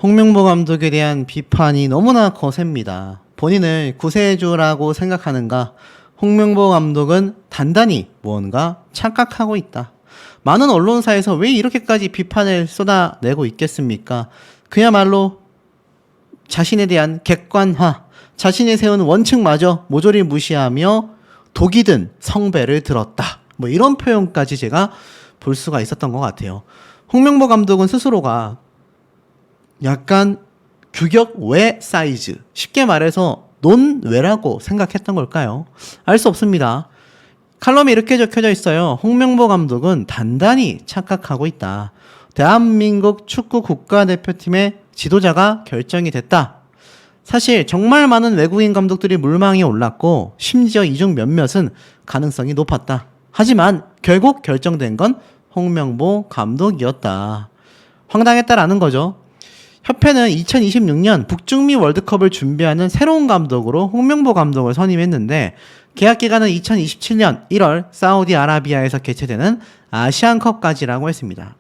홍명보 감독에 대한 비판이 너무나 거셉니다. 본인을 구세주라고 생각하는가? 홍명보 감독은 단단히 무언가 착각하고 있다. 많은 언론사에서 왜 이렇게까지 비판을 쏟아내고 있겠습니까? 그야말로 자신에 대한 객관화, 자신이 세운 원칙마저 모조리 무시하며 독이 든 성배를 들었다. 뭐 이런 표현까지 제가 볼 수가 있었던 것 같아요. 홍명보 감독은 스스로가 약간 규격 외 사이즈, 쉽게 말해서 논외라고 생각했던 걸까요? 알 수 없습니다. 칼럼에 이렇게 적혀져 있어요. 홍명보 감독은 단단히 착각하고 있다. 대한민국 축구 국가대표팀의 지도자가 결정이 됐다. 사실 정말 많은 외국인 감독들이 물망에 올랐고 심지어 이 중 몇몇은 가능성이 높았다. 하지만 결국 결정된 건 홍명보 감독이었다. 황당했다라는 거죠. 협회는 2026년 북중미 월드컵을 준비하는 새로운 감독으로 홍명보 감독을 선임했는데 계약 기간은 2027년 1월 사우디아라비아에서 개최되는 아시안컵까지라고 했습니다.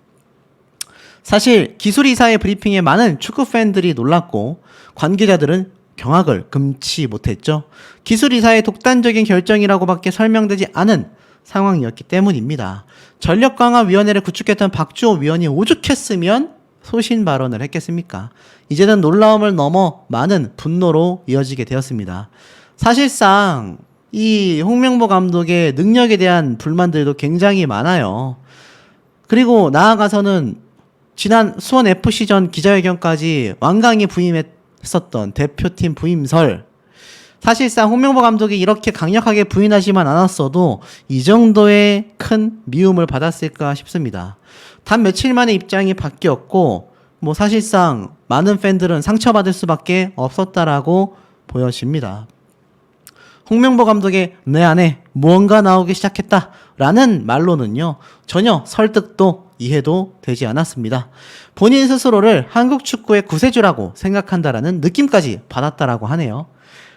사실 기술이사의 브리핑에 많은 축구 팬들이 놀랐고 관계자들은 경악을 금치 못했죠. 기술이사의 독단적인 결정이라고밖에 설명되지 않은 상황이었기 때문입니다. 전력강화위원회를 구축했던 박주호 위원이 오죽했으면 소신 발언을 했겠습니까? 이제는 놀라움을 넘어 많은 분노로 이어지게 되었습니다. 사실상 이 홍명보 감독의 능력에 대한 불만들도 굉장히 많아요. 그리고 나아가서는 지난 수원FC전 기자회견까지 완강히 부임했었던 대표팀 부임설, 사실상 홍명보 감독이 이렇게 강력하게 부인하지만 않았어도 이 정도의 큰 미움을 받았을까 싶습니다. 단 며칠 만에 입장이 바뀌었고 뭐 사실상 많은 팬들은 상처받을 수밖에 없었다라고 보여집니다. 홍명보 감독의 내 안에 무언가 나오기 시작했다라는 말로는요, 전혀 설득도 이해도 되지 않았습니다. 본인 스스로를 한국 축구의 구세주라고 생각한다라는 느낌까지 받았다라고 하네요.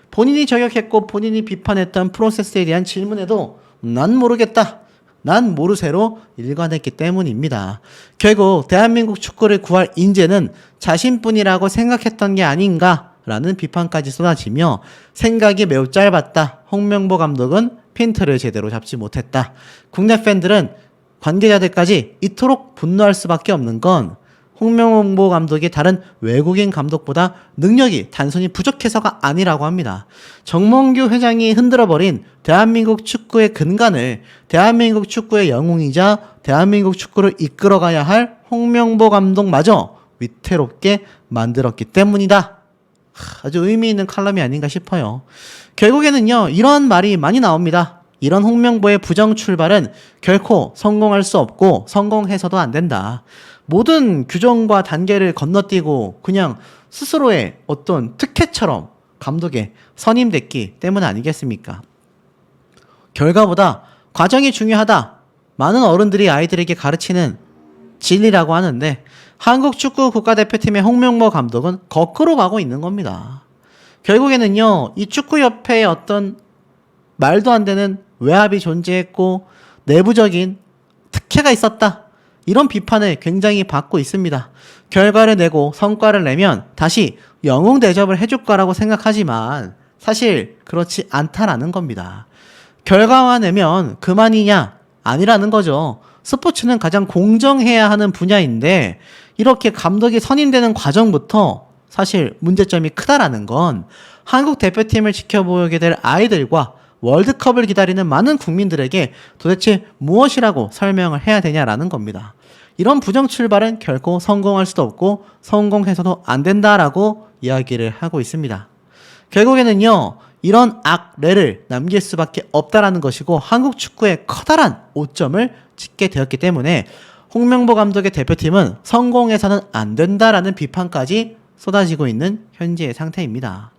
본인이 저격했고 본인이 비판했던 프로세스에 대한 질문에도 난 모르겠다, 난 모르쇠로 일관했기 때문입니다. 결국 대한민국 축구를 구할 인재는 자신뿐이라고 생각했던 게 아닌가라는 비판까지 쏟아지며 생각이 매우 짧았다. 홍명보 감독은 핀트를 제대로 잡지 못했다. 국내 팬들은 관계자들까지 이토록 분노할 수밖에 없는 건 홍명보 감독이 다른 외국인 감독보다 능력이 단순히 부족해서가 아니라고 합니다. 정몽규 회장이 흔들어버린 대한민국 축구의 근간을 대한민국 축구의 영웅이자 대한민국 축구를 이끌어가야 할 홍명보 감독마저 위태롭게 만들었기 때문이다. 아주 의미 있는 칼럼이 아닌가 싶어요. 결국에는요, 이런 말이 많이 나옵니다. 이런 홍명보의 부정 출발은 결코 성공할 수 없고 성공해서도 안 된다. 모든 규정과 단계를 건너뛰고 그냥 스스로의 어떤 특혜처럼 감독에 선임됐기 때문 아니겠습니까? 결과보다 과정이 중요하다. 많은 어른들이 아이들에게 가르치는 진리라고 하는데 한국 축구 국가대표팀의 홍명보 감독은 거꾸로 가고 있는 겁니다. 결국에는요, 이 축구협회의 어떤 말도 안 되는 외압이 존재했고 내부적인 특혜가 있었다, 이런 비판을 굉장히 받고 있습니다. 결과를 내고 성과를 내면 다시 영웅 대접을 해줄 거라고 생각하지만 사실 그렇지 않다라는 겁니다. 결과만 내면 그만이냐? 아니라는 거죠. 스포츠는 가장 공정해야 하는 분야인데 이렇게 감독이 선임되는 과정부터 사실 문제점이 크다라는 건 한국 대표팀을 지켜보게 될 아이들과 월드컵을 기다리는 많은 국민들에게 도대체 무엇이라고 설명을 해야 되냐라는 겁니다. 이런 부정 출발은 결코 성공할 수도 없고 성공해서도 안 된다라고 이야기를 하고 있습니다. 결국에는요, 이런 악례를 남길 수밖에 없다라는 것이고 한국 축구의 커다란 오점을 찍게 되었기 때문에 홍명보 감독의 대표팀은 성공해서는 안 된다라는 비판까지 쏟아지고 있는 현재의 상태입니다.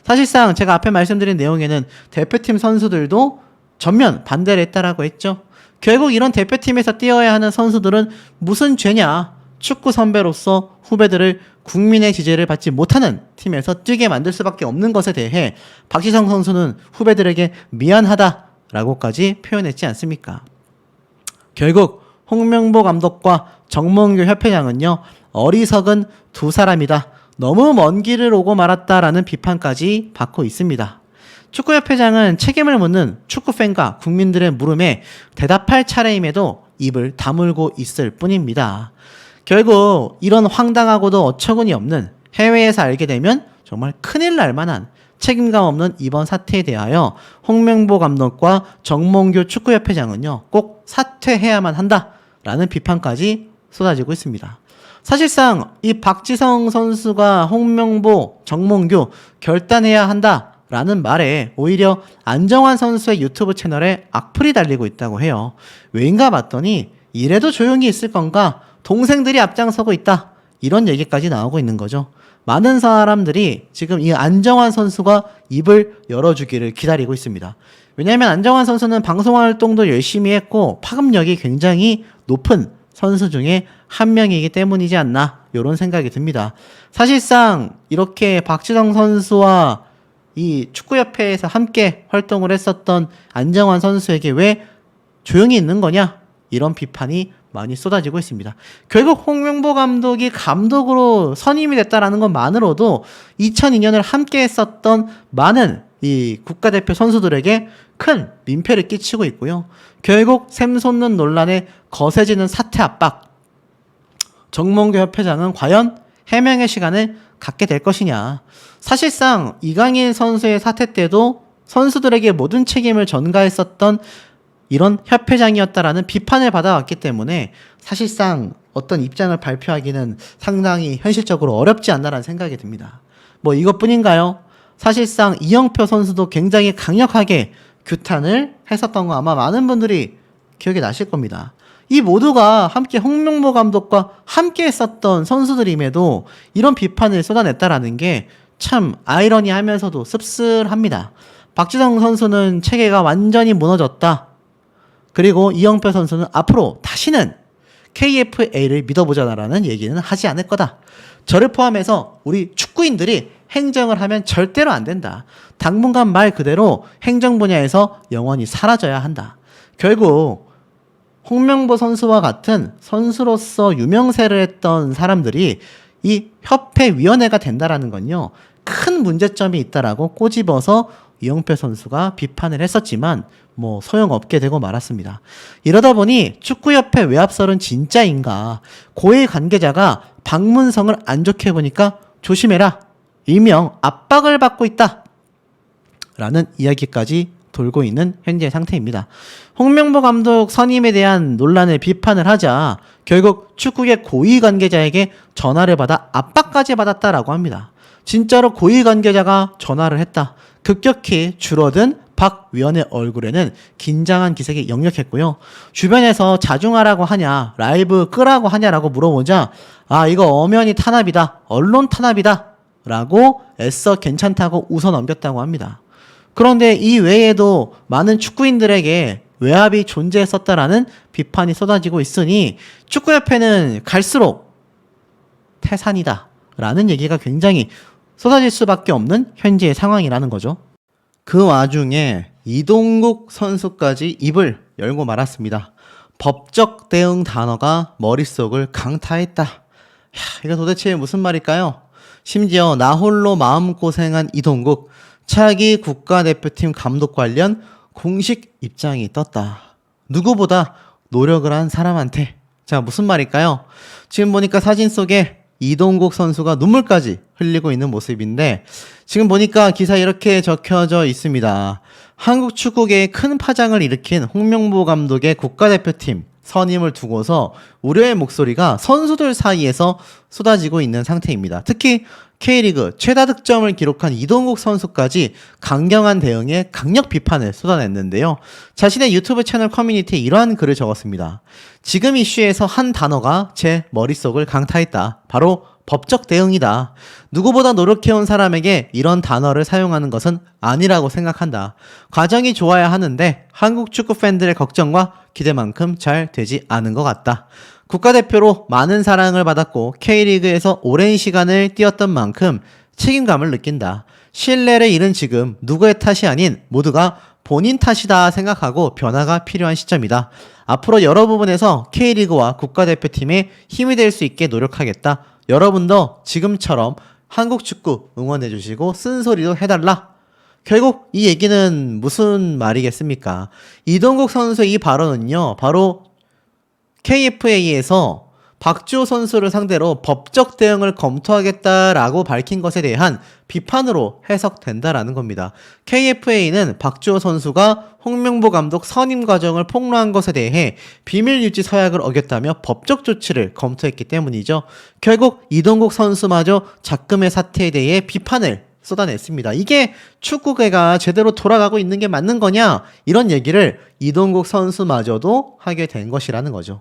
사실상 제가 앞에 말씀드린 내용에는 대표팀 선수들도 전면 반대를 했다라고 했죠. 결국 이런 대표팀에서 뛰어야 하는 선수들은 무슨 죄냐? 축구 선배로서 후배들을 국민의 지지를 받지 못하는 팀에서 뛰게 만들 수밖에 없는 것에 대해 박지성 선수는 후배들에게 미안하다라고까지 표현했지 않습니까? 결국 홍명보 감독과 정몽규 협회장은요, 어리석은 두 사람이다. 너무 먼 길을 오고 말았다라는 비판까지 받고 있습니다. 축구협회장은 책임을 묻는 축구팬과 국민들의 물음에 대답할 차례임에도 입을 다물고 있을 뿐입니다. 결국 이런 황당하고도 어처구니 없는, 해외에서 알게 되면 정말 큰일 날 만한 책임감 없는 이번 사태에 대하여 홍명보 감독과 정몽규 축구협회장은요, 꼭 사퇴해야만 한다라는 비판까지 쏟아지고 있습니다. 사실상 이 박지성 선수가 홍명보, 정몽규 결단해야 한다라는 말에 오히려 안정환 선수의 유튜브 채널에 악플이 달리고 있다고 해요. 왜인가 봤더니 이래도 조용히 있을 건가? 동생들이 앞장서고 있다. 이런 얘기까지 나오고 있는 거죠. 많은 사람들이 지금 이 안정환 선수가 입을 열어주기를 기다리고 있습니다. 왜냐하면 안정환 선수는 방송 활동도 열심히 했고 파급력이 굉장히 높은 선수 중에 한 명이기 때문이지 않나, 이런 생각이 듭니다. 사실상 이렇게 박지성 선수와 이 축구협회에서 함께 활동을 했었던 안정환 선수에게 왜 조용히 있는 거냐, 이런 비판이 많이 쏟아지고 있습니다. 결국 홍명보 감독이 감독으로 선임이 됐다라는 것만으로도 2002년을 함께 했었던 많은 이 국가대표 선수들에게 큰 민폐를 끼치고 있고요. 결국 샘솟는 논란에 거세지는 사퇴 압박. 정몽규 협회장은 과연 해명의 시간을 갖게 될 것이냐. 사실상 이강인 선수의 사퇴 때도 선수들에게 모든 책임을 전가했었던 이런 협회장이었다라는 비판을 받아왔기 때문에 사실상 어떤 입장을 발표하기는 상당히 현실적으로 어렵지 않나라는 생각이 듭니다. 뭐 이것뿐인가요? 사실상 이영표 선수도 굉장히 강력하게 규탄을 했었던 거 아마 많은 분들이 기억이 나실 겁니다. 이 모두가 함께 홍명보 감독과 함께 했었던 선수들임에도 이런 비판을 쏟아냈다라는 게 참 아이러니하면서도 씁쓸합니다. 박지성 선수는 체계가 완전히 무너졌다. 그리고 이영표 선수는 앞으로 다시는 KFA를 믿어보자라는 얘기는 하지 않을 거다. 저를 포함해서 우리 축구인들이 행정을 하면 절대로 안 된다. 당분간 말 그대로 행정 분야에서 영원히 사라져야 한다. 결국 홍명보 선수와 같은 선수로서 유명세를 했던 사람들이 이 협회위원회가 된다라는 건요, 큰 문제점이 있다라고 꼬집어서 이영표 선수가 비판을 했었지만 뭐 소용없게 되고 말았습니다. 이러다 보니 축구협회 외압설은 진짜인가, 고위 관계자가 박문성을 안 좋게 보니까 조심해라, 일명 압박을 받고 있다 라는 이야기까지 돌고 있는 현재 상태입니다. 홍명보 감독 선임에 대한 논란을 비판을 하자 결국 축구계 고위 관계자에게 전화를 받아 압박까지 받았다라고 합니다. 진짜로 고위 관계자가 전화를 했다. 급격히 줄어든 박 위원의 얼굴에는 긴장한 기색이 역력했고요. 주변에서 자중하라고 하냐, 라이브 끄라고 하냐라고 물어보자 아, 이거 엄연히 탄압이다, 언론 탄압이다 라고 애써 괜찮다고 웃어 넘겼다고 합니다. 그런데 이 외에도 많은 축구인들에게 외압이 존재했었다라는 비판이 쏟아지고 있으니 축구협회는 갈수록 태산이다 라는 얘기가 굉장히 쏟아질 수밖에 없는 현재의 상황이라는 거죠. 그 와중에 이동국 선수까지 입을 열고 말았습니다. 법적 대응 단어가 머릿속을 강타했다. 이거 도대체 무슨 말일까요? 심지어 나 홀로 마음고생한 이동국, 차기 국가대표팀 감독 관련 공식 입장이 떴다. 누구보다 노력을 한 사람한테. 자, 무슨 말일까요? 지금 보니까 사진 속에 이동국 선수가 눈물까지 흘리고 있는 모습인데 지금 보니까 기사에 이렇게 적혀져 있습니다. 한국 축구계에 큰 파장을 일으킨 홍명보 감독의 국가대표팀 선임을 두고서 우려의 목소리가 선수들 사이에서 쏟아지고 있는 상태입니다. 특히 K리그 최다 득점을 기록한 이동국 선수까지 강경한 대응에 강력 비판을 쏟아냈는데요. 자신의 유튜브 채널 커뮤니티에 이러한 글을 적었습니다. 지금 이슈에서 한 단어가 제 머릿속을 강타했다. 바로 법적 대응이다. 누구보다 노력해온 사람에게 이런 단어를 사용하는 것은 아니라고 생각한다. 과정이 좋아야 하는데 한국 축구 팬들의 걱정과 기대만큼 잘 되지 않은 것 같다. 국가대표로 많은 사랑을 받았고 K리그에서 오랜 시간을 뛰었던 만큼 책임감을 느낀다. 신뢰를 잃은 지금 누구의 탓이 아닌 모두가 본인 탓이다 생각하고 변화가 필요한 시점이다. 앞으로 여러 부분에서 K리그와 국가대표팀에 힘이 될 수 있게 노력하겠다. 여러분도 지금처럼 한국 축구 응원해주시고 쓴소리도 해달라. 결국 이 얘기는 무슨 말이겠습니까? 이동국 선수의 이 발언은요, 바로 KFA에서 박주호 선수를 상대로 법적 대응을 검토하겠다라고 밝힌 것에 대한 비판으로 해석된다라는 겁니다. KFA는 박주호 선수가 홍명보 감독 선임 과정을 폭로한 것에 대해 비밀 유지 서약을 어겼다며 법적 조치를 검토했기 때문이죠. 결국 이동국 선수마저 작금의 사태에 대해 비판을 쏟아냈습니다. 이게 축구계가 제대로 돌아가고 있는 게 맞는 거냐? 이런 얘기를 이동국 선수마저도 하게 된 것이라는 거죠.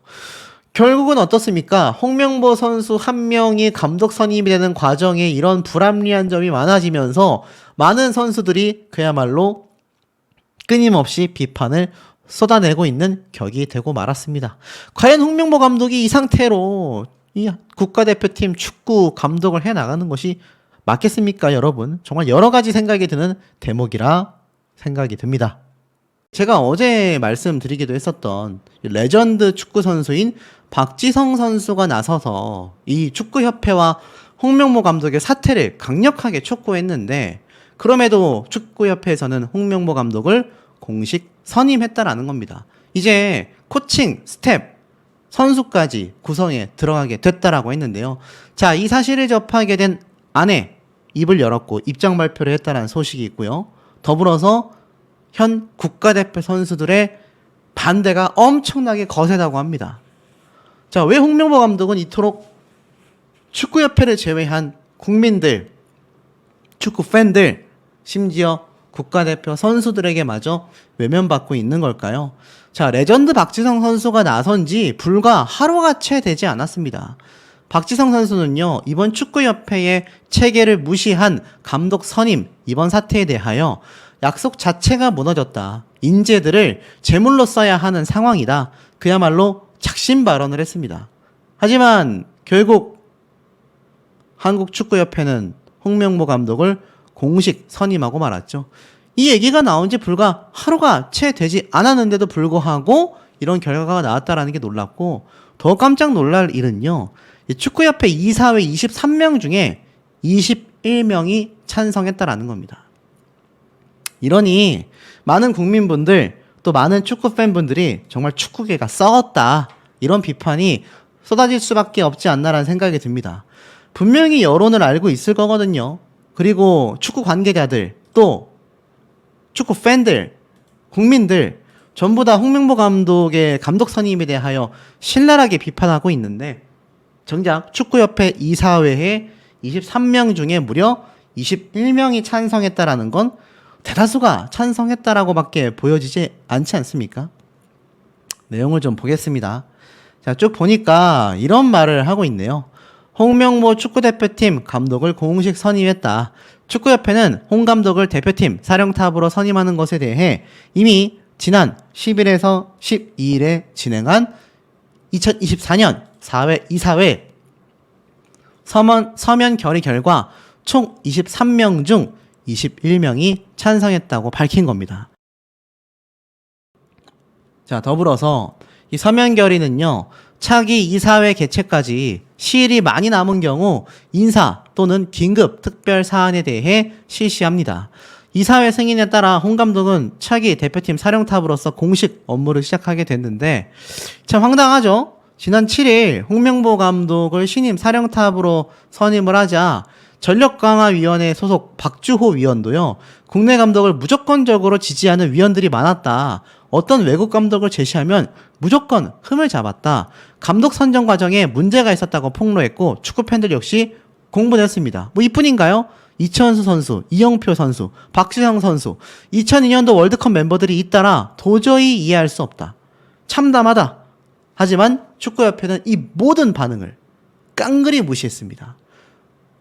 결국은 어떻습니까? 홍명보 선수 한 명이 감독 선임이 되는 과정에 이런 불합리한 점이 많아지면서 많은 선수들이 그야말로 끊임없이 비판을 쏟아내고 있는 격이 되고 말았습니다. 과연 홍명보 감독이 이 상태로 이 국가대표팀 축구 감독을 해나가는 것이 맞겠습니까, 여러분? 정말 여러 가지 생각이 드는 대목이라 생각이 듭니다. 제가 어제 말씀드리기도 했었던 레전드 축구 선수인 박지성 선수가 나서서 이 축구협회와 홍명보 감독의 사퇴를 강력하게 촉구했는데, 그럼에도 축구협회에서는 홍명보 감독을 공식 선임했다라는 겁니다. 이제 코칭, 스텝, 선수까지 구성에 들어가게 됐다라고 했는데요. 자, 이 사실을 접하게 된 아내 입을 열었고 입장 발표를 했다는 소식이 있고요. 더불어서 현 국가대표 선수들의 반대가 엄청나게 거세다고 합니다. 자, 왜 홍명보 감독은 이토록 축구협회를 제외한 국민들, 축구 팬들, 심지어 국가대표 선수들에게마저 외면받고 있는 걸까요? 자, 레전드 박지성 선수가 나선 지 불과 하루가 채 되지 않았습니다. 박지성 선수는요, 이번 축구협회의 체계를 무시한 감독 선임, 이번 사태에 대하여 약속 자체가 무너졌다. 인재들을 제물로 써야 하는 상황이다. 그야말로 작심 발언을 했습니다. 하지만 결국 한국축구협회는 홍명보 감독을 공식 선임하고 말았죠. 이 얘기가 나온 지 불과 하루가 채 되지 않았는데도 불구하고 이런 결과가 나왔다는 게 놀랍고, 더 깜짝 놀랄 일은요, 축구협회 이사회 23명 중에 21명이 찬성했다라는 겁니다. 이러니 많은 국민분들, 또 많은 축구 팬분들이 정말 축구계가 썩었다, 이런 비판이 쏟아질 수밖에 없지 않나라는 생각이 듭니다. 분명히 여론을 알고 있을 거거든요. 그리고 축구 관계자들, 또 축구 팬들, 국민들 전부 다 홍명보 감독의 감독 선임에 대하여 신랄하게 비판하고 있는데, 정작 축구협회 이사회에 23명 중에 무려 21명이 찬성했다라는 건 대다수가 찬성했다라고 밖에 보여지지 않지 않습니까? 내용을 좀 보겠습니다. 자, 쭉 보니까 이런 말을 하고 있네요. 홍명보 축구대표팀 감독을 공식 선임했다. 축구협회는 홍 감독을 대표팀 사령탑으로 선임하는 것에 대해 이미 지난 10일에서 12일에 진행한 2024년 4회 이사회 서면 결의 결과 총 23명 중 21명이 찬성했다고 밝힌 겁니다. 자, 더불어서 이 서면 결의는요, 차기 이사회 개최까지 시일이 많이 남은 경우 인사 또는 긴급 특별 사안에 대해 실시합니다. 이사회 승인에 따라 홍 감독은 차기 대표팀 사령탑으로서 공식 업무를 시작하게 됐는데, 참 황당하죠? 지난 7일 홍명보 감독을 신임 사령탑으로 선임을 하자 전력강화위원회 소속 박주호 위원도요, 국내 감독을 무조건적으로 지지하는 위원들이 많았다. 어떤 외국 감독을 제시하면 무조건 흠을 잡았다. 감독 선정 과정에 문제가 있었다고 폭로했고, 축구 팬들 역시 공분했습니다. 뭐 이뿐인가요? 이천수 선수, 이영표 선수, 박지성 선수, 2002년도 월드컵 멤버들이 잇따라 도저히 이해할 수 없다. 참담하다. 하지만 축구협회는 이 모든 반응을 깡그리 무시했습니다.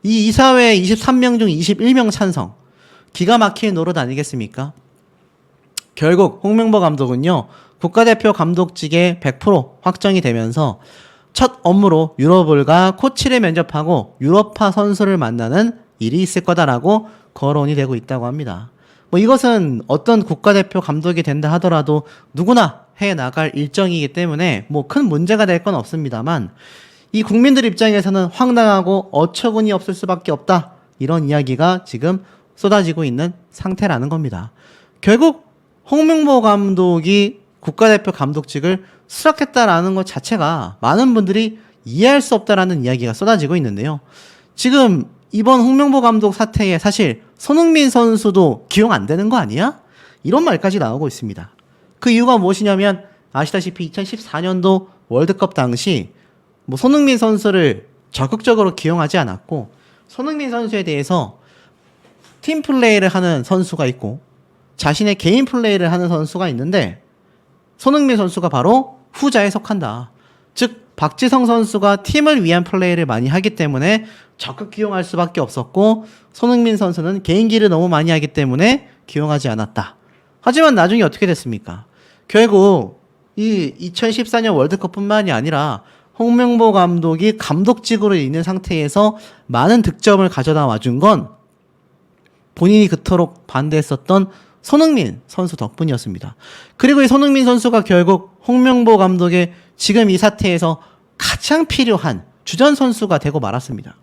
이 이사회 23명 중 21명 찬성. 기가 막힌 노릇 아니겠습니까? 결국 홍명보 감독은요, 국가대표 감독직에 100% 확정이 되면서 첫 업무로 유럽을 가 코치를 면접하고 유럽파 선수를 만나는 일이 있을 거다라고 거론이 되고 있다고 합니다. 뭐 이것은 어떤 국가대표 감독이 된다 하더라도 누구나 해 나갈 일정이기 때문에 뭐 큰 문제가 될 건 없습니다만 이 국민들 입장에서는 황당하고 어처구니 없을 수밖에 없다. 이런 이야기가 지금 쏟아지고 있는 상태라는 겁니다. 결국 홍명보 감독이 국가대표 감독직을 수락했다라는 것 자체가 많은 분들이 이해할 수 없다라는 이야기가 쏟아지고 있는데요. 지금 이번 홍명보 감독 사태에 사실 손흥민 선수도 기용 안 되는 거 아니야? 이런 말까지 나오고 있습니다. 그 이유가 무엇이냐면 아시다시피 2014년도 월드컵 당시 뭐 손흥민 선수를 적극적으로 기용하지 않았고 손흥민 선수에 대해서 팀 플레이를 하는 선수가 있고 자신의 개인 플레이를 하는 선수가 있는데 손흥민 선수가 바로 후자에 속한다. 즉 박지성 선수가 팀을 위한 플레이를 많이 하기 때문에 적극 기용할 수밖에 없었고 손흥민 선수는 개인기를 너무 많이 하기 때문에 기용하지 않았다. 하지만 나중에 어떻게 됐습니까? 결국 이 2014년 월드컵뿐만이 아니라 홍명보 감독이 감독직으로 있는 상태에서 많은 득점을 가져다 와준 건 본인이 그토록 반대했었던 손흥민 선수 덕분이었습니다. 그리고 이 손흥민 선수가 결국 홍명보 감독의 지금 이 사태에서 가장 필요한 주전 선수가 되고 말았습니다.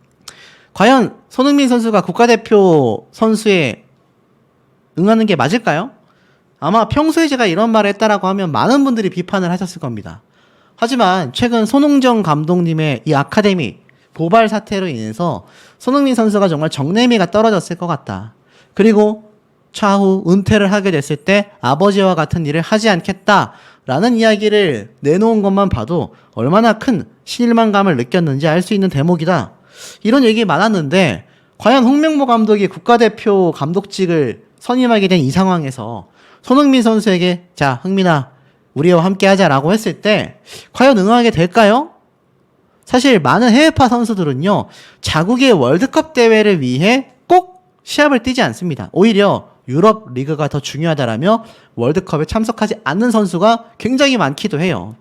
과연 손흥민 선수가 국가대표 선수에 응하는 게 맞을까요? 아마 평소에 제가 이런 말을 했다라고 하면 많은 분들이 비판을 하셨을 겁니다. 하지만 최근 손흥정 감독님의 이 아카데미 고발 사태로 인해서 손흥민 선수가 정말 정내미가 떨어졌을 것 같다. 그리고 차후 은퇴를 하게 됐을 때 아버지와 같은 일을 하지 않겠다라는 이야기를 내놓은 것만 봐도 얼마나 큰 실망감을 느꼈는지 알 수 있는 대목이다. 이런 얘기 많았는데 과연 홍명보 감독이 국가대표 감독직을 선임하게 된 이 상황에서 손흥민 선수에게 자 흥민아 우리와 함께 하자라고 했을 때 과연 응하게 될까요? 사실 많은 해외파 선수들은요 자국의 월드컵 대회를 위해 꼭 시합을 뛰지 않습니다. 오히려 유럽 리그가 더 중요하다라며 월드컵에 참석하지 않는 선수가 굉장히 많기도 해요.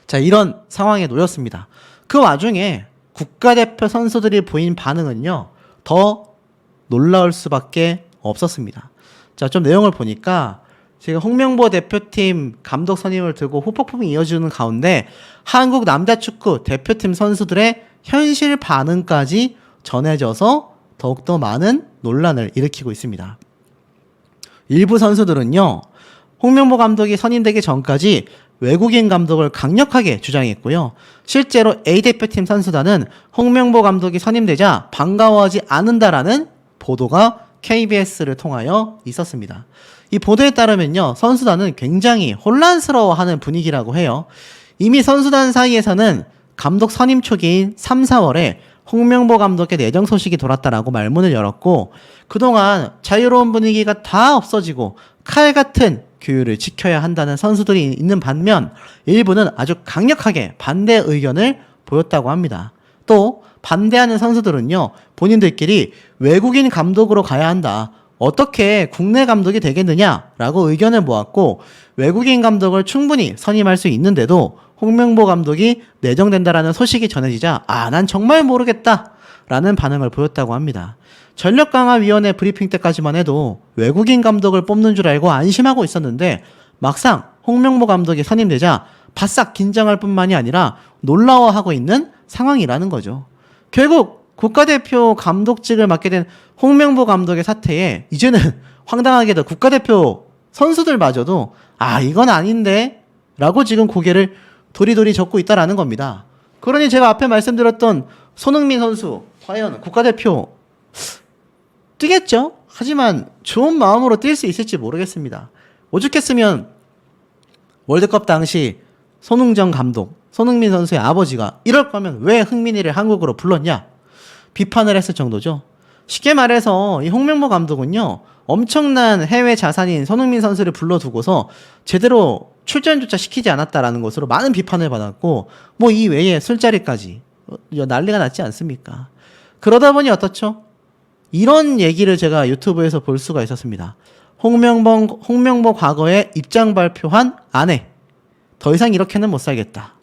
자, 이런 상황에 놓였습니다. 그 와중에 국가대표 선수들이 보인 반응은요 더 놀라울 수밖에 없었습니다. 자, 좀 내용을 보니까 지금 홍명보 대표팀 감독 선임을 두고 후폭풍이 이어지는 가운데 한국 남자축구 대표팀 선수들의 현실 반응까지 전해져서 더욱더 많은 논란을 일으키고 있습니다. 일부 선수들은요, 홍명보 감독이 선임되기 전까지 외국인 감독을 강력하게 주장했고요. 실제로 A대표팀 선수단은 홍명보 감독이 선임되자 반가워하지 않는다라는 보도가 KBS를 통하여 있었습니다. 이 보도에 따르면요, 선수단은 굉장히 혼란스러워하는 분위기라고 해요. 이미 선수단 사이에서는 감독 선임 초기인 3, 4월에 홍명보 감독의 내정 소식이 돌았다라고 말문을 열었고 그동안 자유로운 분위기가 다 없어지고 칼 같은 규율을 지켜야 한다는 선수들이 있는 반면 일부는 아주 강력하게 반대 의견을 보였다고 합니다. 또 반대하는 선수들은요, 본인들끼리 외국인 감독으로 가야 한다. 어떻게 국내 감독이 되겠느냐라고 의견을 모았고 외국인 감독을 충분히 선임할 수 있는데도 홍명보 감독이 내정된다라는 소식이 전해지자 난 정말 모르겠다라는 반응을 보였다고 합니다. 전력강화위원회 브리핑 때까지만 해도 외국인 감독을 뽑는 줄 알고 안심하고 있었는데 막상 홍명보 감독이 선임되자 바싹 긴장할 뿐만이 아니라 놀라워하고 있는 상황이라는 거죠. 결국 국가대표 감독직을 맡게 된 홍명보 감독의 사태에 이제는 황당하게도 국가대표 선수들마저도 이건 아닌데 라고 지금 고개를 도리도리 젓고 있다라는 겁니다. 그러니 제가 앞에 말씀드렸던 손흥민 선수 과연 국가대표 뛰겠죠? 하지만 좋은 마음으로 뛸 수 있을지 모르겠습니다. 오죽했으면 월드컵 당시 손흥정 감독, 손흥민 선수의 아버지가 이럴 거면 왜 흥민이를 한국으로 불렀냐? 비판을 했을 정도죠. 쉽게 말해서 이 홍명보 감독은요, 엄청난 해외 자산인 손흥민 선수를 불러두고서 제대로 출전조차 시키지 않았다라는 것으로 많은 비판을 받았고 뭐 이 외에 술자리까지 난리가 났지 않습니까? 그러다 보니 어떻죠? 이런 얘기를 제가 유튜브에서 볼 수가 있었습니다. 홍명보 과거에 입장 발표한 아내. 더 이상 이렇게는 못 살겠다.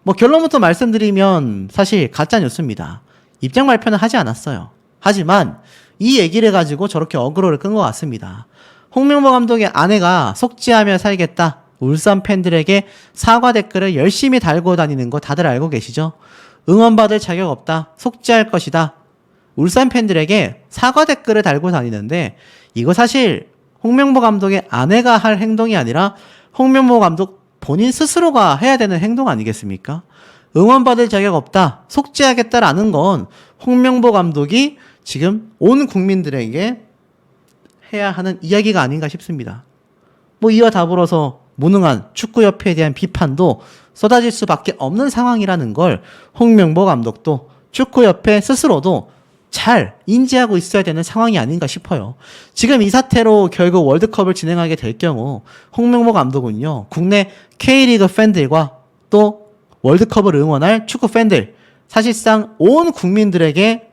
뭐 결론부터 말씀드리면 사실 가짜 뉴스입니다. 입장 발표는 하지 않았어요. 하지만 이 얘기를 가지고 저렇게 어그로를 끈 것 같습니다. 홍명보 감독의 아내가 속죄하며 살겠다. 울산 팬들에게 사과 댓글을 열심히 달고 다니는 거 다들 알고 계시죠? 응원받을 자격 없다. 속죄할 것이다. 울산 팬들에게 사과 댓글을 달고 다니는데 이거 사실 홍명보 감독의 아내가 할 행동이 아니라 홍명보 감독 본인 스스로가 해야 되는 행동 아니겠습니까? 응원받을 자격 없다. 속죄하겠다라는 건 홍명보 감독이 지금 온 국민들에게 해야 하는 이야기가 아닌가 싶습니다. 뭐 이와 더불어서 무능한 축구협회에 대한 비판도 쏟아질 수밖에 없는 상황이라는 걸 홍명보 감독도 축구협회 스스로도 잘 인지하고 있어야 되는 상황이 아닌가 싶어요. 지금 이 사태로 결국 월드컵을 진행하게 될 경우 홍명보 감독은요, 국내 K리그 팬들과 또 월드컵을 응원할 축구 팬들, 사실상 온 국민들에게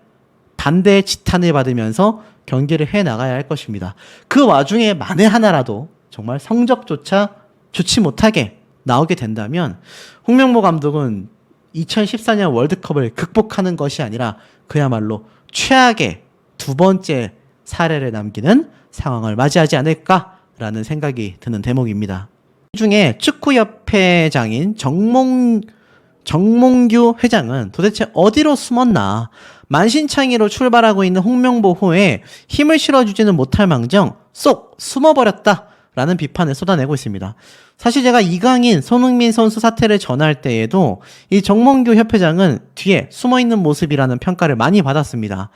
반대의 지탄을 받으면서 경기를 해나가야 할 것입니다. 그 와중에 만에 하나라도 정말 성적조차 좋지 못하게 나오게 된다면 홍명보 감독은 2014년 월드컵을 극복하는 것이 아니라 그야말로 최악의 두 번째 사례를 남기는 상황을 맞이하지 않을까라는 생각이 드는 대목입니다. 이 중에 축구협회장인 정몽규 회장은 도대체 어디로 숨었나, 만신창이로 출발하고 있는 홍명보호에 힘을 실어주지는 못할 망정 쏙 숨어버렸다라는 비판을 쏟아내고 있습니다. 사실 제가 이강인, 손흥민 선수 사태를 전할 때에도 이 정몽규 협회장은 뒤에 숨어있는 모습이라는 평가를 많이 받았습니다.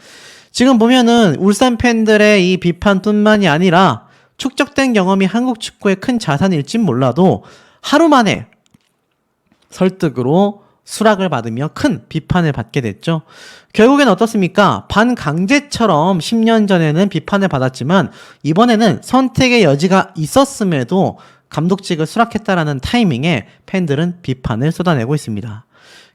지금 보면은 울산 팬들의 이 비판뿐만이 아니라 축적된 경험이 한국 축구의 큰 자산일진 몰라도 하루 만에 설득으로 수락을 받으며 큰 비판을 받게 됐죠. 결국엔 어떻습니까? 반강제처럼 10년 전에는 비판을 받았지만 이번에는 선택의 여지가 있었음에도 감독직을 수락했다라는 타이밍에 팬들은 비판을 쏟아내고 있습니다.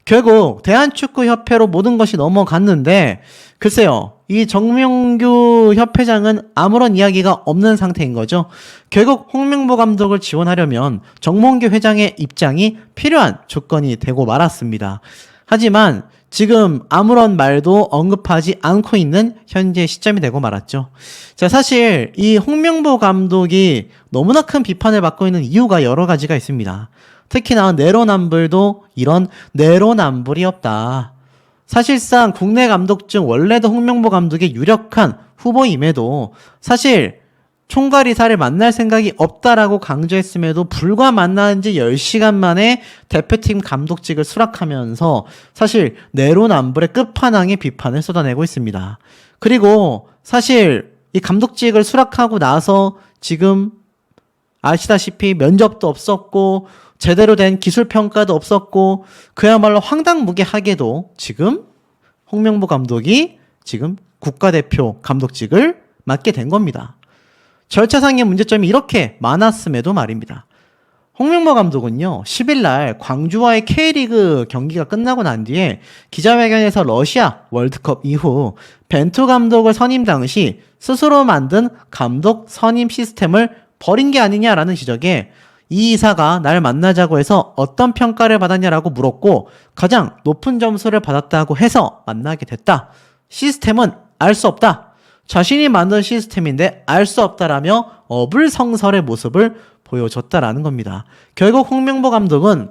결국 대한축구협회로 모든 것이 넘어갔는데 글쎄요, 이 정명규 협회장은 아무런 이야기가 없는 상태인 거죠. 결국 홍명보 감독을 지원하려면 정몽규 회장의 입장이 필요한 조건이 되고 말았습니다. 하지만 지금 아무런 말도 언급하지 않고 있는 현재 시점이 되고 말았죠. 자, 사실 이 홍명보 감독이 너무나 큰 비판을 받고 있는 이유가 여러 가지가 있습니다. 특히나 내로남불도 이런 내로남불이 없다. 사실상 국내 감독 중 원래도 홍명보 감독의 유력한 후보임에도 사실 총괄이사를 만날 생각이 없다라고 강조했음에도 불과 만난 지 10시간 만에 대표팀 감독직을 수락하면서 사실 내로남불의 끝판왕의 비판을 쏟아내고 있습니다. 그리고 사실 이 감독직을 수락하고 나서 지금 아시다시피 면접도 없었고 제대로 된 기술평가도 없었고 그야말로 황당무계하게도 지금 홍명보 감독이 지금 국가대표 감독직을 맡게 된 겁니다. 절차상의 문제점이 이렇게 많았음에도 말입니다. 홍명보 감독은요, 10일날 광주와의 K리그 경기가 끝나고 난 뒤에 기자회견에서 러시아 월드컵 이후 벤투 감독을 선임 당시 스스로 만든 감독 선임 시스템을 버린 게 아니냐라는 지적에 이 이사가 날 만나자고 해서 어떤 평가를 받았냐라고 물었고 가장 높은 점수를 받았다고 해서 만나게 됐다. 시스템은 알 수 없다. 자신이 만든 시스템인데 알 수 없다라며 어불성설의 모습을 보여줬다라는 겁니다. 결국 홍명보 감독은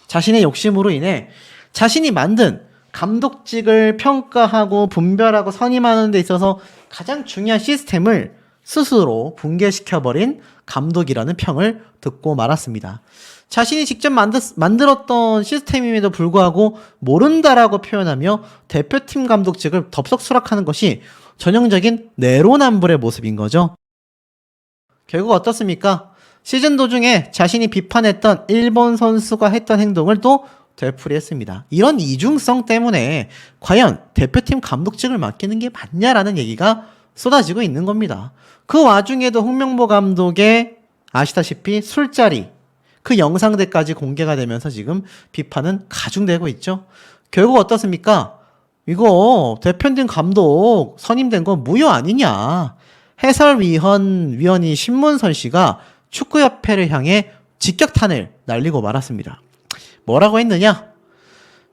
자신의 욕심으로 인해 자신이 만든 감독직을 평가하고 분별하고 선임하는 데 있어서 가장 중요한 시스템을 스스로 붕괴시켜버린 감독이라는 평을 듣고 말았습니다. 자신이 직접 만들었던 시스템임에도 불구하고 모른다라고 표현하며 대표팀 감독직을 덥석 수락하는 것이 전형적인 내로남불의 모습인 거죠. 결국 어떻습니까? 시즌 도중에 자신이 비판했던 일본 선수가 했던 행동을 또 되풀이했습니다. 이런 이중성 때문에 과연 대표팀 감독직을 맡기는 게 맞냐라는 얘기가 쏟아지고 있는 겁니다. 그 와중에도 홍명보 감독의 아시다시피 술자리, 그 영상들까지 공개가 되면서 지금 비판은 가중되고 있죠. 결국 어떻습니까? 이거 대표팀 감독 선임된 거 무효 아니냐. 해설위원이 신문선 씨가 축구협회를 향해 직격탄을 날리고 말았습니다. 뭐라고 했느냐?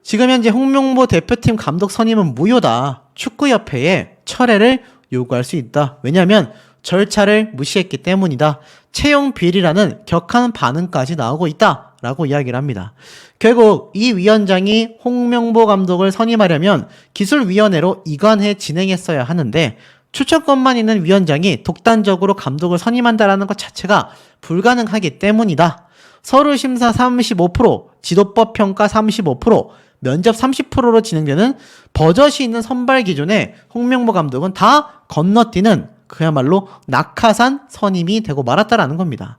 지금 현재 홍명보 대표팀 감독 선임은 무효다. 축구협회에 철회를 요구할 수 있다. 왜냐하면 절차를 무시했기 때문이다. 채용 비리라는 격한 반응까지 나오고 있다. 라고 이야기를 합니다. 결국 이 위원장이 홍명보 감독을 선임하려면 기술위원회로 이관해 진행했어야 하는데 추천권만 있는 위원장이 독단적으로 감독을 선임한다라는 것 자체가 불가능하기 때문이다. 서류 심사 35%, 지도법 평가 35%, 면접 30%로 진행되는 버젓이 있는 선발 기준에 홍명보 감독은 다 건너뛰는 그야말로 낙하산 선임이 되고 말았다라는 겁니다.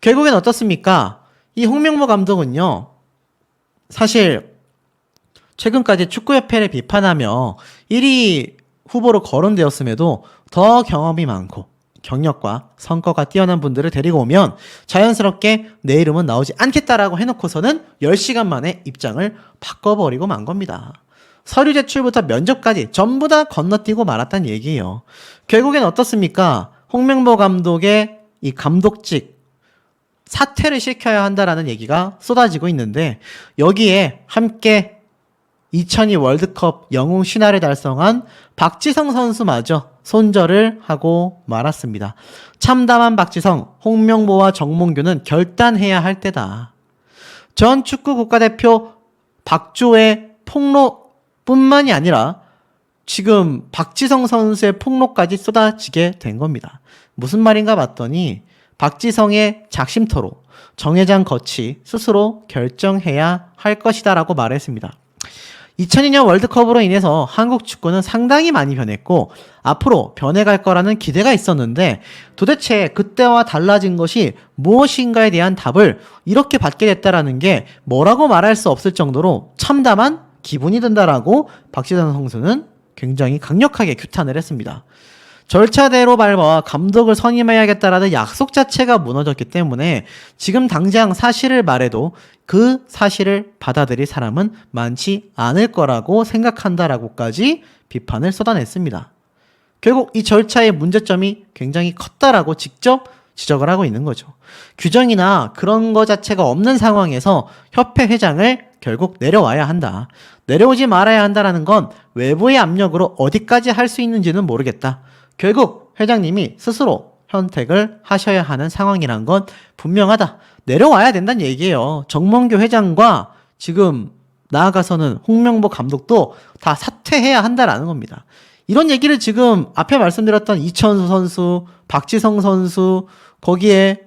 결국엔 어떻습니까? 이 홍명보 감독은요, 사실 최근까지 축구협회를 비판하며 1위 후보로 거론되었음에도 더 경험이 많고 경력과 성과가 뛰어난 분들을 데리고 오면 자연스럽게 내 이름은 나오지 않겠다라고 해놓고서는 10시간 만에 입장을 바꿔버리고 만 겁니다. 서류 제출부터 면접까지 전부 다 건너뛰고 말았다는 얘기예요. 결국엔 어떻습니까? 홍명보 감독의 이 감독직 사퇴를 시켜야 한다라는 얘기가 쏟아지고 있는데 여기에 함께 2002 월드컵 영웅 신화를 달성한 박지성 선수마저 손절을 하고 말았습니다. 참담한 박지성, 홍명보와 정몽규는 결단해야 할 때다. 전 축구 국가대표 박주호의 폭로뿐만이 아니라 지금 박지성 선수의 폭로까지 쏟아지게 된 겁니다. 무슨 말인가 봤더니 박지성의 작심토로 정회장 거치 스스로 결정해야 할 것이다 라고 말했습니다. 2002년 월드컵으로 인해서 한국 축구는 상당히 많이 변했고 앞으로 변해갈 거라는 기대가 있었는데 도대체 그때와 달라진 것이 무엇인가에 대한 답을 이렇게 받게 됐다라는 게 뭐라고 말할 수 없을 정도로 참담한 기분이 든다라고 박지성 선수는 굉장히 강력하게 규탄을 했습니다. 절차대로 밟아 감독을 선임해야겠다라는 약속 자체가 무너졌기 때문에 지금 당장 사실을 말해도 그 사실을 받아들일 사람은 많지 않을 거라고 생각한다라고까지 비판을 쏟아냈습니다. 결국 이 절차의 문제점이 굉장히 컸다라고 직접 지적을 하고 있는 거죠. 규정이나 그런 거 자체가 없는 상황에서 협회 회장을 결국 내려와야 한다. 내려오지 말아야 한다라는 건 외부의 압력으로 어디까지 할 수 있는지는 모르겠다. 결국 회장님이 스스로 선택을 하셔야 하는 상황이란 건 분명하다. 내려와야 된다는 얘기예요. 정몽규 회장과 지금 나아가서는 홍명보 감독도 다 사퇴해야 한다라는 겁니다. 이런 얘기를 지금 앞에 말씀드렸던 이천수 선수, 박지성 선수, 거기에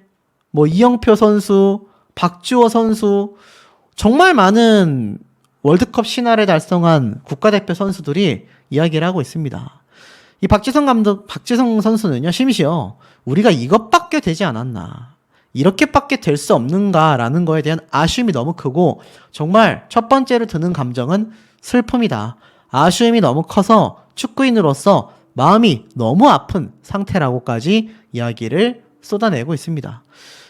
뭐 이영표 선수, 박주호 선수, 정말 많은 월드컵 신화를 달성한 국가대표 선수들이 이야기를 하고 있습니다. 이 박지성 선수는요, 심지어 우리가 이것밖에 되지 않았나, 이렇게밖에 될 수 없는가라는 거에 대한 아쉬움이 너무 크고 정말 첫 번째로 드는 감정은 슬픔이다. 아쉬움이 너무 커서 축구인으로서 마음이 너무 아픈 상태라고까지 이야기를 쏟아내고 있습니다.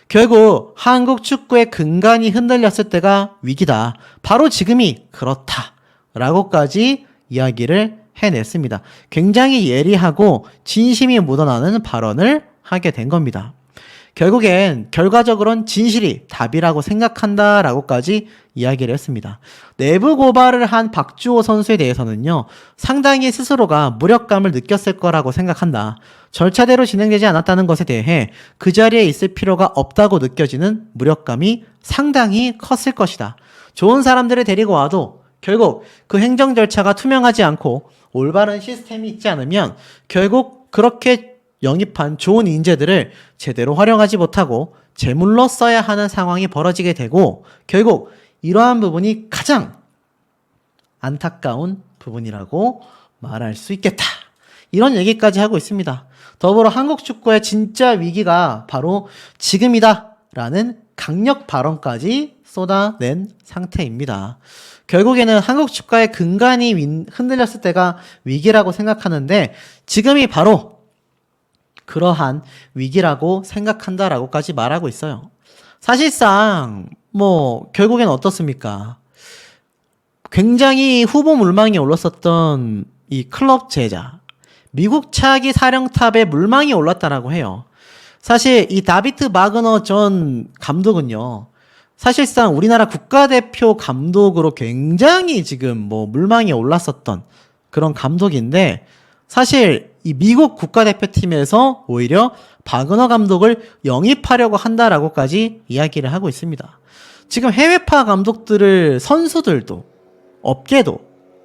결국 한국 축구의 근간이 흔들렸을 때가 위기다. 바로 지금이 그렇다. 라고까지 이야기를 해냈습니다. 굉장히 예리하고 진심이 묻어나는 발언을 하게 된 겁니다. 결국엔 결과적으로는 진실이 답이라고 생각한다라고까지 이야기를 했습니다. 내부 고발을 한 박주호 선수에 대해서는요, 상당히 스스로가 무력감을 느꼈을 거라고 생각한다. 절차대로 진행되지 않았다는 것에 대해 그 자리에 있을 필요가 없다고 느껴지는 무력감이 상당히 컸을 것이다. 좋은 사람들을 데리고 와도 결국 그 행정 절차가 투명하지 않고 올바른 시스템이 있지 않으면 결국 그렇게 영입한 좋은 인재들을 제대로 활용하지 못하고 재물로 써야 하는 상황이 벌어지게 되고 결국 이러한 부분이 가장 안타까운 부분이라고 말할 수 있겠다. 이런 얘기까지 하고 있습니다. 더불어 한국 축구의 진짜 위기가 바로 지금이다 라는 강력 발언까지 쏟아낸 상태입니다. 결국에는 한국 축구의 근간이 흔들렸을 때가 위기라고 생각하는데 지금이 바로 그러한 위기라고 생각한다라고까지 말하고 있어요. 사실상 뭐 결국엔 어떻습니까? 굉장히 후보 물망에 올랐었던 이 클럽 제자, 미국 차기 사령탑에 물망이 올랐다라고 해요. 사실 이 다비트 마그너 전 감독은요, 사실상 우리나라 국가대표 감독으로 굉장히 지금 뭐 물망에 올랐었던 그런 감독인데 사실 이 미국 국가대표팀에서 오히려 박은호 감독을 영입하려고 한다라고까지 이야기를 하고 있습니다. 지금 해외파 감독들을 선수들도 업계도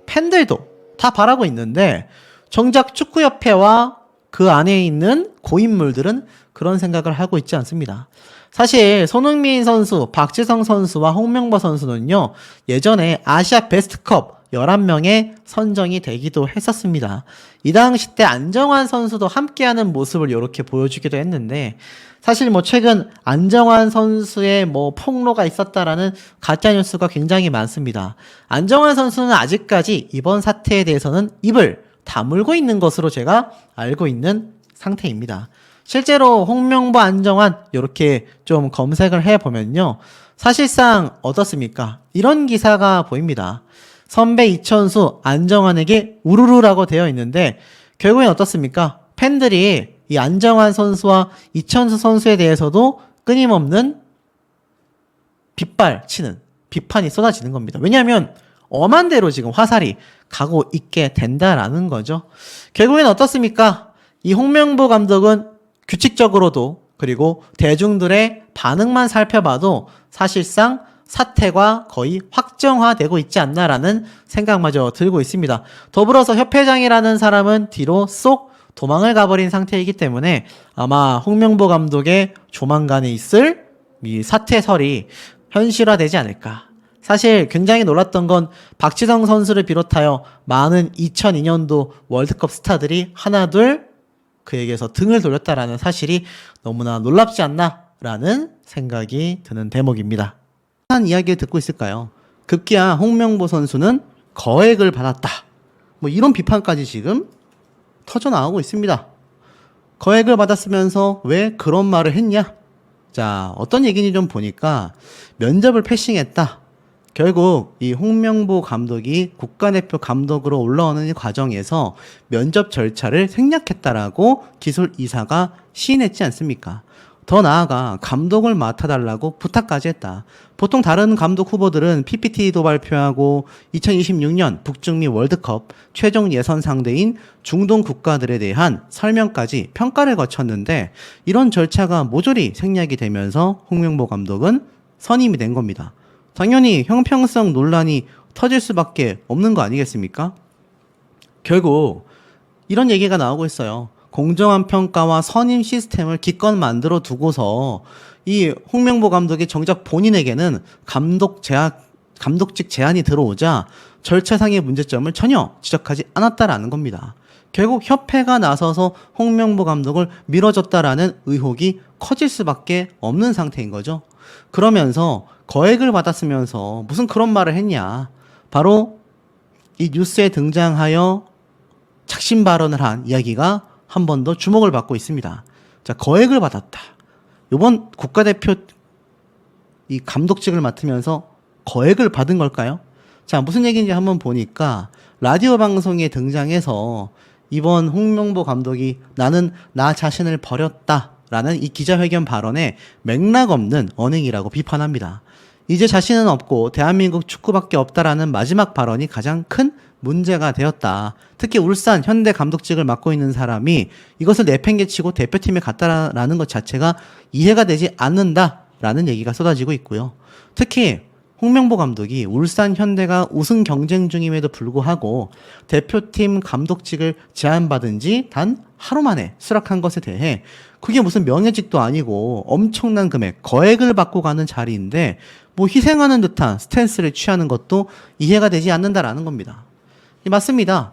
팬들도 다 바라고 있는데 정작 축구협회와 그 안에 있는 고인물들은 그런 생각을 하고 있지 않습니다. 사실 손흥민 선수, 박지성 선수와 홍명보 선수는요, 예전에 아시아 베스트컵 11명에 선정이 되기도 했었습니다. 이 당시 때 안정환 선수도 함께하는 모습을 이렇게 보여주기도 했는데, 사실 뭐 최근 안정환 선수의 뭐 폭로가 있었다라는 가짜뉴스가 굉장히 많습니다. 안정환 선수는 아직까지 이번 사태에 대해서는 입을 다물고 있는 것으로 제가 알고 있는 상태입니다. 실제로 홍명보, 안정환 이렇게 좀 검색을 해보면요, 사실상 어떻습니까? 이런 기사가 보입니다. 선배 이천수, 안정환에게 우르르라고 되어 있는데 결국엔 어떻습니까? 팬들이 이 안정환 선수와 이천수 선수에 대해서도 끊임없는 빗발치는 비판이 쏟아지는 겁니다. 왜냐하면 엄한 대로 지금 화살이 가고 있게 된다라는 거죠. 결국엔 어떻습니까? 이 홍명보 감독은 규칙적으로도 그리고 대중들의 반응만 살펴봐도 사실상 사태가 거의 확정화되고 있지 않나라는 생각마저 들고 있습니다. 더불어서 협회장이라는 사람은 뒤로 쏙 도망을 가버린 상태이기 때문에 아마 홍명보 감독의 조만간에 있을 이 사퇴설이 현실화되지 않을까. 사실 굉장히 놀랐던 건 박지성 선수를 비롯하여 많은 2002년도 월드컵 스타들이 하나둘 그에게서 등을 돌렸다라는 사실이 너무나 놀랍지 않나라는 생각이 드는 대목입니다. 한 이야기를 듣고 있을까요? 급기야 홍명보 선수는 거액을 받았다. 뭐 이런 비판까지 지금 터져나오고 있습니다. 거액을 받았으면서 왜 그런 말을 했냐? 자, 어떤 얘기인지 좀 보니까 면접을 패싱했다. 결국 이 홍명보 감독이 국가대표 감독으로 올라오는 과정에서 면접 절차를 생략했다라고 기술 이사가 시인했지 않습니까? 더 나아가 감독을 맡아달라고 부탁까지 했다. 보통 다른 감독 후보들은 PPT도 발표하고 2026년 북중미 월드컵 최종 예선 상대인 중동 국가들에 대한 설명까지 평가를 거쳤는데 이런 절차가 모조리 생략이 되면서 홍명보 감독은 선임이 된 겁니다. 당연히 형평성 논란이 터질 수밖에 없는 거 아니겠습니까? 결국 이런 얘기가 나오고 있어요. 공정한 평가와 선임 시스템을 기껏 만들어 두고서 이 홍명보 감독이 정작 본인에게는 감독직 제안이 들어오자 절차상의 문제점을 전혀 지적하지 않았다라는 겁니다. 결국 협회가 나서서 홍명보 감독을 밀어줬다라는 의혹이 커질 수밖에 없는 상태인 거죠. 그러면서 거액을 받았으면서 무슨 그런 말을 했냐. 바로 이 뉴스에 등장하여 작심 발언을 한 이야기가 한 번 더 주목을 받고 있습니다. 자, 거액을 받았다. 이번 국가대표 이 감독직을 맡으면서 거액을 받은 걸까요? 자, 무슨 얘기인지 한번 보니까 라디오 방송에 등장해서 이번 홍명보 감독이 나는 나 자신을 버렸다 라는 이 기자회견 발언에 맥락 없는 언행이라고 비판합니다. 이제 자신은 없고 대한민국 축구밖에 없다라는 마지막 발언이 가장 큰 문제가 되었다. 특히 울산 현대 감독직을 맡고 있는 사람이 이것을 내팽개치고 대표팀에 갔다라는 것 자체가 이해가 되지 않는다라는 얘기가 쏟아지고 있고요. 특히 홍명보 감독이 울산 현대가 우승 경쟁 중임에도 불구하고 대표팀 감독직을 제안받은 지 단 하루 만에 수락한 것에 대해 그게 무슨 명예직도 아니고 엄청난 금액, 거액을 받고 가는 자리인데 뭐 희생하는 듯한 스탠스를 취하는 것도 이해가 되지 않는다라는 겁니다. 맞습니다.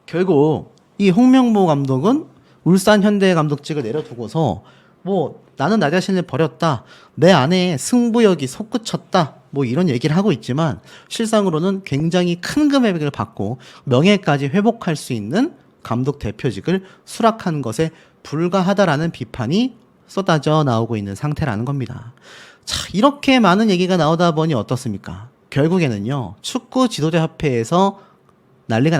결국 이 홍명보 감독은 울산 현대 감독직을 내려두고서 뭐 나는 나 자신을 버렸다. 내 안에 승부욕이 솟구쳤다. 뭐 이런 얘기를 하고 있지만 실상으로는 굉장히 큰 금액을 받고 명예까지 회복할 수 있는 감독 대표직을 수락한 것에 불과하다라는 비판이 쏟아져 나오고 있는 상태라는 겁니다. 자, 이렇게 많은 얘기가 나오다 보니 어떻습니까? 결국에는요, 축구 지도자 협회에서 난리가